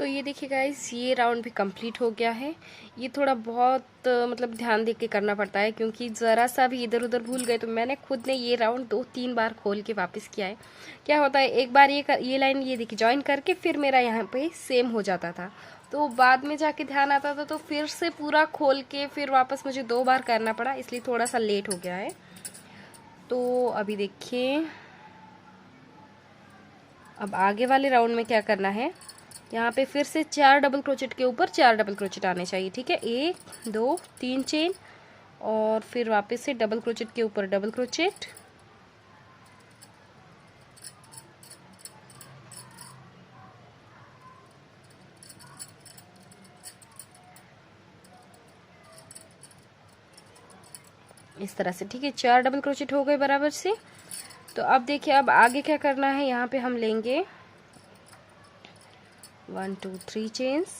तो ये देखिए गाइस, ये राउंड भी कंप्लीट हो गया है। ये थोड़ा बहुत मतलब ध्यान दे के करना पड़ता है, क्योंकि ज़रा सा भी इधर उधर भूल गए तो मैंने खुद ने ये राउंड 2-3 बार खोल के वापस किया है। क्या होता है, एक बार ये लाइन ये देखिए ज्वाइन करके फिर मेरा यहाँ पे सेम हो जाता था, तो बाद में जाके ध्यान आता था, तो फिर से पूरा खोल के फिर वापस मुझे 2 बार करना पड़ा, इसलिए थोड़ा सा लेट हो गया है। तो अभी देखिए, अब आगे वाले राउंड में क्या करना है, यहाँ पे फिर से 4 डबल क्रोचेट के ऊपर 4 डबल क्रोचेट आने चाहिए। ठीक है, 1 2 3 चेन, और फिर वापस से डबल क्रोचेट के ऊपर डबल क्रोचेट, इस तरह से। ठीक है, 4 डबल क्रोचेट हो गए बराबर से। तो अब देखिए, अब आगे क्या करना है, यहाँ पे हम लेंगे 1 2 3 चेन्स।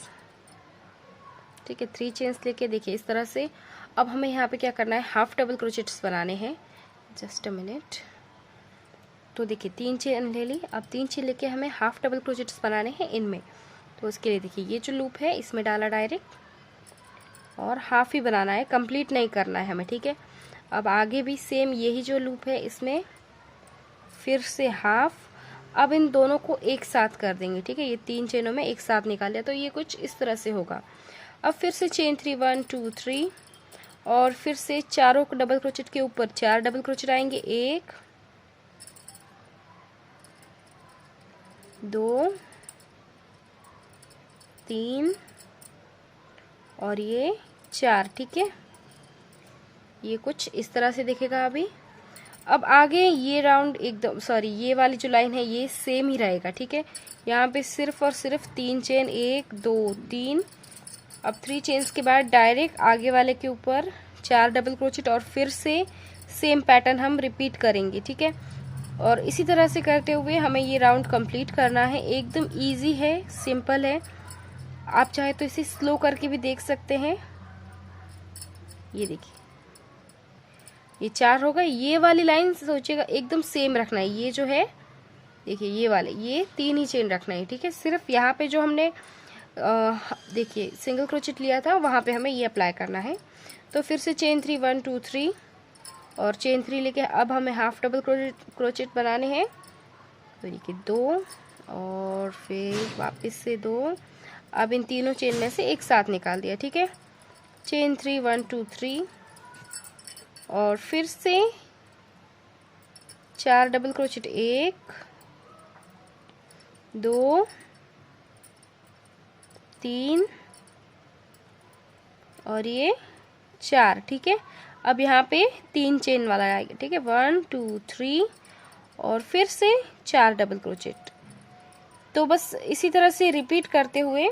ठीक है, 3 चेन्स लेके देखिए इस तरह से। अब हमें यहाँ पे क्या करना है, हाफ डबल क्रोचेट्स बनाने हैं। Just a minute. तो देखिए 3 चेन ले ली, अब 3 चेन लेके हमें हाफ डबल क्रोचेट्स बनाने हैं इनमें। तो उसके लिए देखिए ये जो लूप है इसमें डाला डायरेक्ट, और हाफ ही बनाना है, कंप्लीट नहीं करना है हमें। ठीक है, अब आगे भी सेम यही जो लूप है इसमें फिर से हाफ। अब इन दोनों को एक साथ कर देंगे। ठीक है, ये 3 चेनों में एक साथ निकाल लिया, तो ये कुछ इस तरह से होगा। अब फिर से चेन 3 1 2 3, और फिर से चारों डबल क्रोचेट के ऊपर 4 डबल क्रोचेट आएंगे, 1 2 3 और ये 4। ठीक है, ये कुछ इस तरह से दिखेगा अभी। अब आगे ये राउंड एकदम, सॉरी, ये वाली जो लाइन है ये सेम ही रहेगा। ठीक है, यहाँ पे सिर्फ और सिर्फ 3 चेन, 1 2 3। अब 3 चेन्स के बाद डायरेक्ट आगे वाले के ऊपर 4 डबल क्रोचेट, और फिर से सेम पैटर्न हम रिपीट करेंगे। ठीक है, और इसी तरह से करते हुए हमें ये राउंड कंप्लीट करना है। एकदम इजी है, सिंपल है। आप चाहे तो इसे स्लो करके भी देख सकते हैं। ये देखिए, ये 4 हो गए। ये वाली लाइन सोचिएगा एकदम सेम रखना है। ये जो है देखिए, ये वाले ये 3 ही चेन रखना है। ठीक है, सिर्फ यहाँ पे जो हमने देखिए सिंगल क्रोचेट लिया था वहाँ पे हमें ये अप्लाई करना है। तो फिर से चेन 3 1 2 3, और चेन 3 लेके अब हमें हाफ डबल क्रोचेट बनाने हैं। तो देखिए 2, और फिर वापस से 2। अब इन तीनों चेन में से एक साथ निकाल दिया। ठीक है, चेन 3 1 2 3, और फिर से 4 डबल क्रोचेट, 1 2 3 और ये 4। ठीक है, अब यहाँ पे 3 चेन वाला आएगा। ठीक है, 1 2 3, और फिर से 4 डबल क्रोचेट। तो बस इसी तरह से रिपीट करते हुए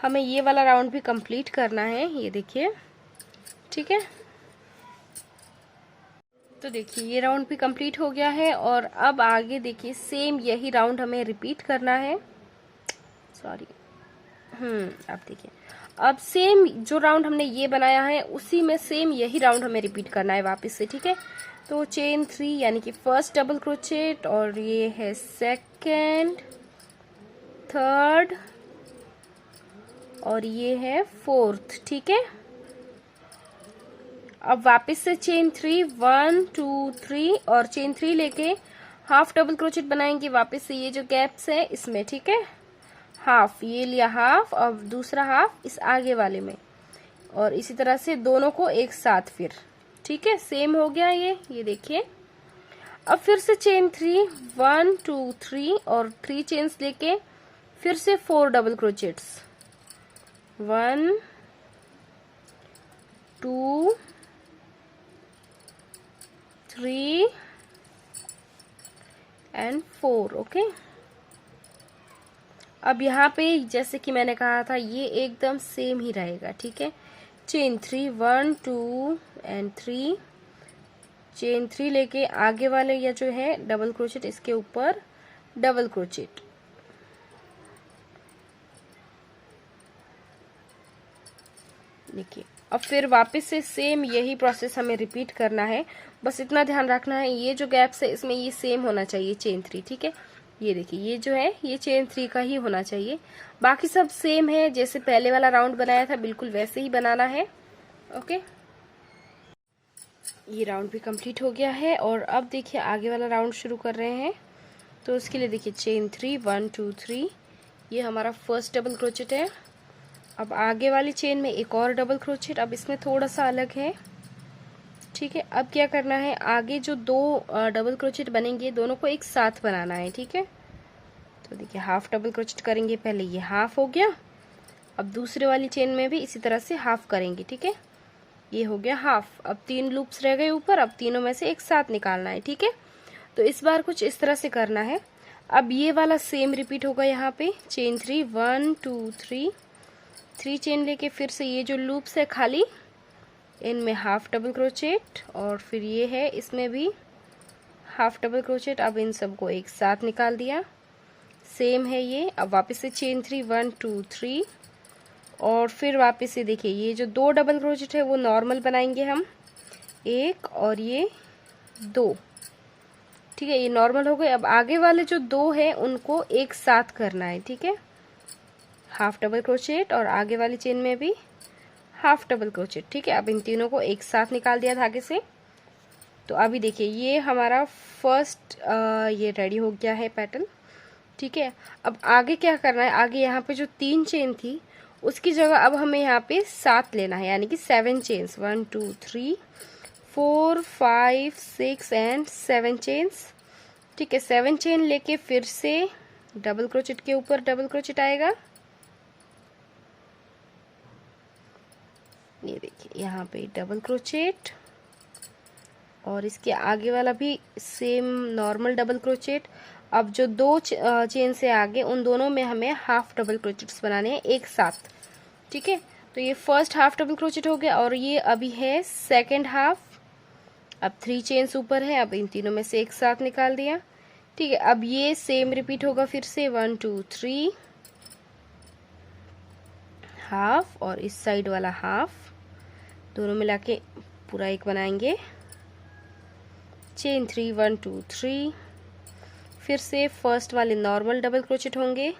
हमें ये वाला राउंड भी कंप्लीट करना है। ये देखिए, ठीक है, तो देखिए ये राउंड भी कंप्लीट हो गया है। और अब आगे देखिए सेम यही राउंड हमें रिपीट करना है। सॉरी, अब देखिए, अब सेम जो राउंड हमने ये बनाया है उसी में सेम यही राउंड हमें रिपीट करना है वापस से। ठीक है, तो चेन 3 यानी कि फर्स्ट डबल क्रोचेट, और ये है सेकंड, थर्ड, और ये है फोर्थ। ठीक है, अब वापस से चेन 3 1 2 3, और चेन 3 लेके हाफ डबल क्रोचेट बनाएंगे वापस से ये जो गैप्स है इसमें। ठीक है, हाफ ये लिया हाफ, और दूसरा हाफ इस आगे वाले में, और इसी तरह से दोनों को एक साथ फिर। ठीक है, सेम हो गया ये देखिए। अब फिर से चेन 3 1 2 3, और 3 चेन्स लेके फिर से 4 डबल क्रोचेट्स, 1 2 3 एंड 4। ओके, अब यहाँ पे जैसे कि मैंने कहा था ये एकदम सेम ही रहेगा। ठीक है, चेन 3 1 2 एंड 3, चेन 3 लेके आगे वाले या जो है डबल क्रोचेट इसके ऊपर डबल क्रोचेट, देखिए। अब फिर वापस से सेम यही प्रोसेस हमें रिपीट करना है। बस इतना ध्यान रखना है ये जो गैप्स है इसमें ये सेम होना चाहिए चेन 3। ठीक है, ये देखिए, ये जो है ये चेन 3 का ही होना चाहिए। बाकी सब सेम है, जैसे पहले वाला राउंड बनाया था बिल्कुल वैसे ही बनाना है। ओके, ये राउंड भी कंप्लीट हो गया है और अब देखिए आगे वाला राउंड शुरू कर रहे हैं। तो उसके लिए देखिए चेन 3 1 2 3, ये हमारा फर्स्ट डबल क्रोचेट है। अब आगे वाली चेन में एक और डबल क्रोचेट, अब इसमें थोड़ा सा अलग है। ठीक है, अब क्या करना है, आगे जो दो डबल क्रोचेट बनेंगे दोनों को एक साथ बनाना है। ठीक है, तो देखिए हाफ डबल क्रोचेट करेंगे, पहले ये हाफ हो गया। अब दूसरे वाली चेन में भी इसी तरह से हाफ करेंगे। ठीक है, ये हो गया हाफ। अब 3 लूप्स रह गए ऊपर, अब तीनों में से एक साथ निकालना है। ठीक है, तो इस बार कुछ इस तरह से करना है। अब ये वाला सेम रिपीट होगा यहाँ पे, चेन 3 1 2 3, 3 चेन लेके फिर से ये जो लूप्स है खाली इनमें हाफ डबल क्रोचेट, और फिर ये है इसमें भी हाफ डबल क्रोचेट। अब इन सबको एक साथ निकाल दिया, सेम है ये। अब वापस से चेन 3 1 2 3, और फिर वापस से देखिए ये जो दो डबल क्रोचेट है वो नॉर्मल बनाएंगे हम, एक और ये दो। ठीक है, ये नॉर्मल हो गए। अब आगे वाले जो दो है उनको एक साथ करना है। ठीक है, हाफ डबल क्रोचेट और आगे वाली चेन में भी हाफ डबल क्रोचेट। ठीक है, अब इन तीनों को एक साथ निकाल दिया धागे से। तो अभी देखिए ये हमारा फर्स्ट ये रेडी हो गया है पैटर्न। ठीक है, अब आगे क्या करना है, आगे यहाँ पे जो 3 चेन थी उसकी जगह अब हमें यहाँ पे 7 लेना है, यानी कि 7 चेन्स, 1 2 3 4 5 6 एंड 7 चेन्स। ठीक है, 7 चेन लेके फिर से डबल क्रोचेट के ऊपर डबल क्रोचेट आएगा। ये देखिए यहाँ पे डबल क्रोचेट, और इसके आगे वाला भी सेम नॉर्मल डबल क्रोचेट। अब जो दो चेन से आगे उन दोनों में हमें हाफ डबल क्रोचेट्स बनाने हैं एक साथ। ठीक है, तो ये फर्स्ट हाफ डबल क्रोचेट हो गया और ये अभी है सेकंड हाफ। अब 3 चेन्स ऊपर है, अब इन तीनों में से एक साथ निकाल दिया। ठीक है, अब ये सेम रिपीट होगा फिर से 1 2 3 हाफ, और इस साइड वाला हाफ, दोनों मिला के पूरा एक बनाएंगे। चेन 3 1 2 3, फिर से फर्स्ट वाले नॉर्मल डबल क्रोचेट होंगे।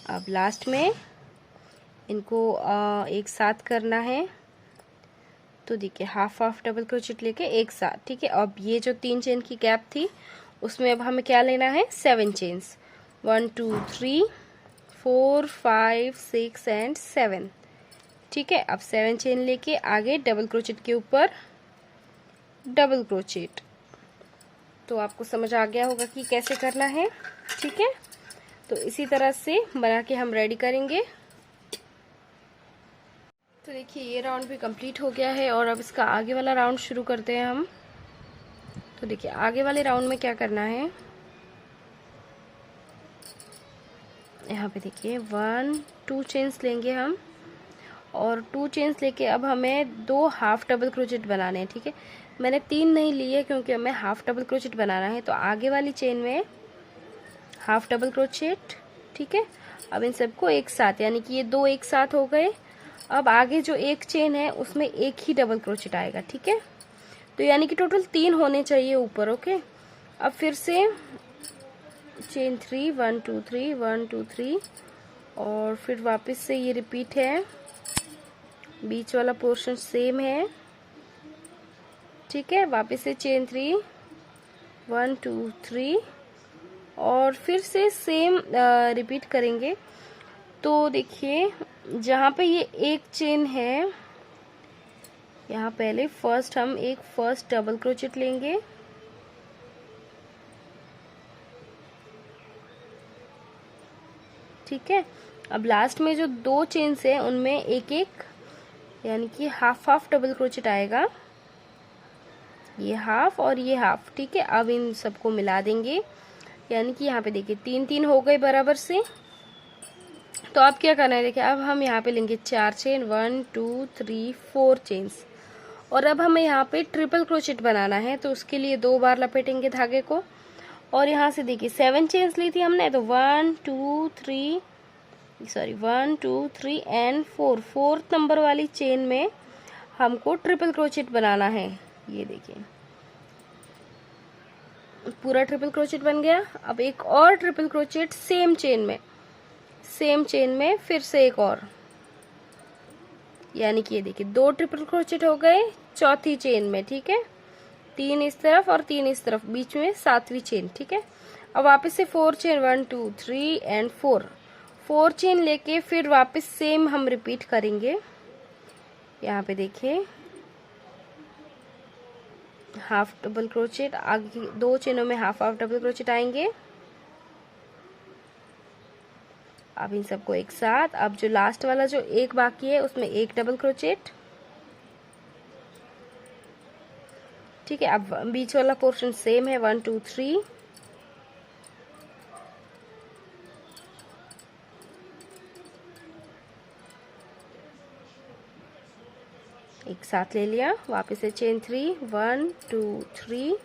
अब लास्ट में इनको एक साथ करना है। तो देखिए हाफ हाफ डबल क्रोचेट लेके एक साथ। ठीक है, अब ये जो 3 चेन की गैप थी उसमें अब हमें क्या लेना है, 7 चेन्स, 1 2 3 4 5 6 एंड 7। ठीक है, अब 7 चेन लेके आगे डबल क्रोचेट के ऊपर डबल क्रोचेट। तो आपको समझ आ गया होगा कि कैसे करना है। ठीक है, तो इसी तरह से बना के हम रेडी करेंगे। तो देखिए ये राउंड भी कंप्लीट हो गया है और अब इसका आगे वाला राउंड शुरू करते हैं हम। तो देखिए आगे वाले राउंड में क्या करना है, यहाँ पे देखिए 1 2 चेन्स लेंगे हम, और 2 चेन्स लेके अब हमें 2 हाफ डबल क्रोचेट बनाने हैं। ठीक है, मैंने 3 नहीं लिए क्योंकि हमें हाफ डबल क्रोचेट बनाना है। तो आगे वाली चेन में हाफ डबल क्रोचेट। ठीक है, अब इन सबको एक साथ, यानी कि ये 2 एक साथ हो गए। अब आगे जो एक चेन है उसमें एक ही डबल क्रोचेट आएगा। ठीक है, तो यानी कि टोटल 3 होने चाहिए ऊपर। ओके, अब फिर से चेन 3 1 2 3 1 2 3, और फिर वापस से ये रिपीट है, बीच वाला पोर्शन सेम है। ठीक है, वापस से चेन 3 1 2 3, और फिर से सेम रिपीट करेंगे। तो देखिए जहाँ पे ये एक चेन है, यहाँ पहले फर्स्ट हम एक फर्स्ट डबल क्रोचेट लेंगे। ठीक है, अब लास्ट में जो 2 चेन्स है उनमें एक एक, यानी कि हाफ हाफ डबल क्रोचेट आएगा, ये हाफ और ये हाफ। ठीक है, अब इन सबको मिला देंगे, यानी कि यहाँ पे देखिए 3 3 हो गए बराबर से। तो अब क्या करना है, देखिए अब हम यहाँ पे लेंगे 4 चेन, 1 2 3 4 चेन्स, और अब हमें यहाँ पे ट्रिपल क्रोचेट बनाना है। तो उसके लिए 2 बार लपेटेंगे धागे को, और यहाँ से देखिए 7 चेन्स ली थी हमने, तो 1 2 3 एंड 4 4th नंबर वाली चेन में हमको ट्रिपल क्रोचेट बनाना है। ये देखिए पूरा ट्रिपल क्रोचेट बन गया। अब एक और ट्रिपल क्रोचेट सेम चेन में फिर से एक और, यानी कि ये देखिए 2 ट्रिपल क्रोचेट हो गए चौथी चेन में, ठीक है। 3 इस तरफ और 3 इस तरफ, बीच में 7वीं चेन, ठीक है। अब वापस से 4 चेन 1 2 3 एंड 4 चेन लेके फिर वापस सेम हम रिपीट करेंगे। यहाँ पे देखिए हाफ डबल क्रोचेट, आगे 2 चेनों में हाफ डबल क्रोचेट आएंगे। अब इन सबको एक साथ, अब जो लास्ट वाला जो एक बाकी है उसमें एक डबल क्रोचेट, ठीक है। अब बीच वाला पोर्शन सेम है 1 2 3, एक साथ ले लिया। वापस से चेन 3 1 2 3।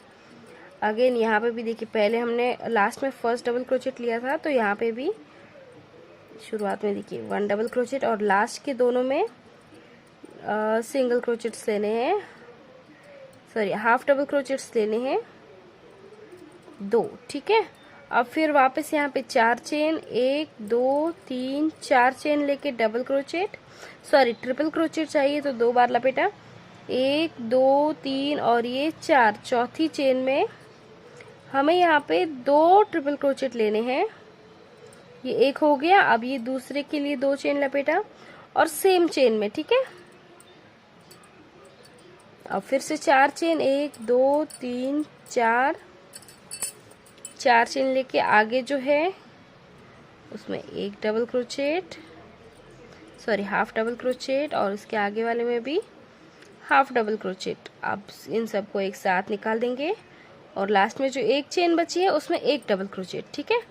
अगेन यहाँ पे भी देखिए पहले हमने लास्ट में फर्स्ट डबल क्रोचेट लिया था, तो यहाँ पे भी शुरुआत में देखिए 1 डबल क्रोचेट और लास्ट के दोनों में सिंगल क्रोचेट्स लेने हैं, सॉरी हाफ डबल क्रोचेट्स लेने हैं 2, ठीक है। अब फिर वापस यहाँ पे 4 चेन 1 2 3 4 चेन लेके double crochet, sorry triple crochet चाहिए तो 2 बार लपेटा, 1 2 3 और ये 4, चौथी चेन में हमें यहाँ पे 2 ट्रिपल क्रोचेट लेने हैं। ये एक हो गया। अब ये दूसरे के लिए 2 चेन लपेटा और सेम चेन में, ठीक है। अब फिर से 4 चेन 1 2 3 4 चेन लेके आगे जो है उसमें एक double crochet, sorry half double crochet, और उसके आगे वाले में भी हाफ डबल क्रोचेट। अब इन सबको एक साथ निकाल देंगे और लास्ट में जो एक चेन बची है उसमें एक डबल क्रोचेट, ठीक है।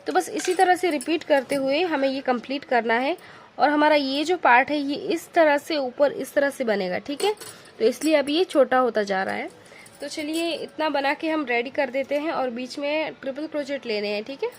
तो बस इसी तरह से रिपीट करते हुए हमें ये कंप्लीट करना है और हमारा ये जो पार्ट है ये इस तरह से ऊपर इस तरह से बनेगा, ठीक है। तो इसलिए अब ये छोटा होता जा रहा है। तो चलिए इतना बना के हम रेडी कर देते हैं और बीच में ट्रिपल क्रोचेट लेने हैं, ठीक है।